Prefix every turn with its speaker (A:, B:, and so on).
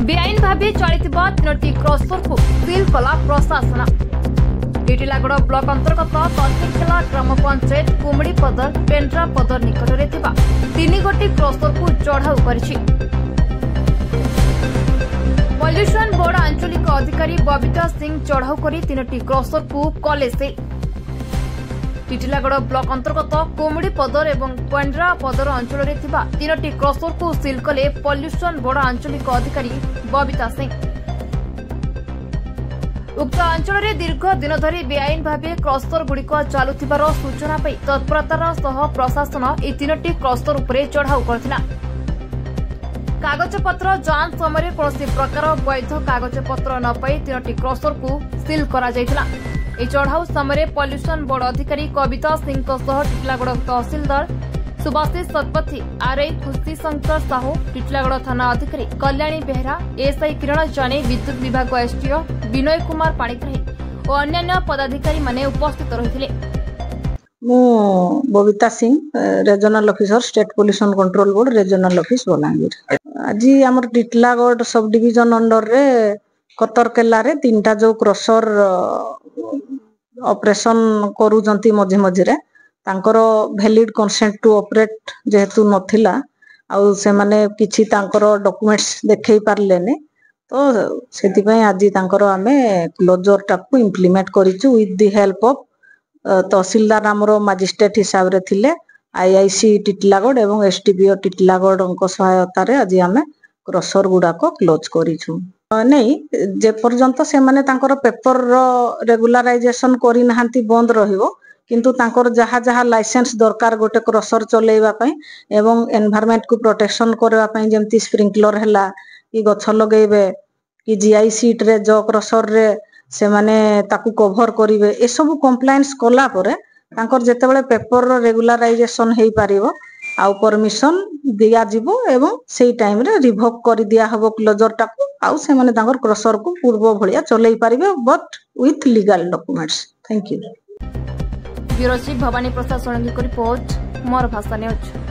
A: बेआईन भावे चलिथिबा 3टी crusher को seal कला प्रशासन। टिटिलागड़ ब्लॉक अंतर्गत तहसीलखेला ग्राम पंचायत कुमड़ीपदर पेंड्रापदर निकट में 3 गोटी क्रसर को चढ़ाऊ करिछि। पॉल्यूशन बोर्ड आंचलिक अधिकारी बबीता सिंह चढ़ाऊ कर 3टी क्रसर को कले से। टिटिलागड़ ब्लॉक अंतर्गत कुमड़ीपदर एवं पेंड्रापदर अंचल में 3टी क्रसर को सील कले पॉल्यूशन बोर्ड आंचलिक अधिकारी बबीता सिंह। उक्त अंचल में दीर्घ दिन धरी बेआईन भावे क्रसर गुड़िक चलुथिबार सूचना पाई तत्परतार सह प्रशासन ए 3टी क्रसर उपरे चढ़ाऊ करथिला। कागजपत्र जांच समय कौन प्रकार वैध कागजपत्र न पाई 3टी क्रसर को सील करा जायथिला। ए चढ़ाऊ समय पॉल्यूशन बोर्ड अधिकारी कविता सिंह टिटिलागड़ तहसीलदार सुभाषिष शतपथी आरआई खुशी शंकर साहू टिटिलागड़ थाना अधिकारी कल्याणी बेहरा एसआई किरण जानी विद्युत विभाग एसटीओ विनय कुमार पाणिग्राही और अन्य पदाधिकारी माने उपस्थित रहिथिले।
B: मु Babita Singh regional officer state pollution control board regional office Balangir. आज आम टिटिलागड़ सब डिविजन अंडर रे कतरकेला रे 3टा जो क्रसर ऑपरेशन करूजंती मझे मझे तांकर वैलिड कंसेंट टू ऑपरेट जेहेतु नथिला आउ से माने किछि तांकर डॉक्यूमेंट्स देखै पारलेने तो सेति पय आज तांकर आमे क्लोजर टाकू इंप्लीमेंट करिछु with the help of tehsildar हमरो मजिस्ट्रेट हिसाब रे थिले आईआईसी टिटिलागड़ एवं एसटीपीओ टिटिलागड़ सहायता रे आज आमे क्रसर गुडा को क्लोज करिछु। नहीं जे पर्यंत से माने तांकर पेपर रेगुलराइजेशन करि नहांती बंद रहिबो किंतु तांकर जहा जहा लाइसेंस दरकार गोटे क्रसर चलेबा पई एवं एनवायरनमेंट को प्रोटेक्शन करबा पई जेमती स्प्रिंकलर हैला कि गछ लगेबे कि जीआई सीट रे जो क्रसर रे से माने ताकू कवर करिवे ए सब कंप्लायंस कला परे तांकर जेतेबेले पेपर रेगुलराइजेशन हेई पारिबो आउ परमिशन दिया जिवो एवं सेई टाइम रे रिवोक कर दिया हबो क्लोजर टाकू आउ से माने तांकर क्रसर को पूर्व भलिया चलेई पारिबे but with legal documents. Thank you.
A: Bureau chief Bhabani Prasad Solanki को रिपोर्ट मोर भाषा न्यूज।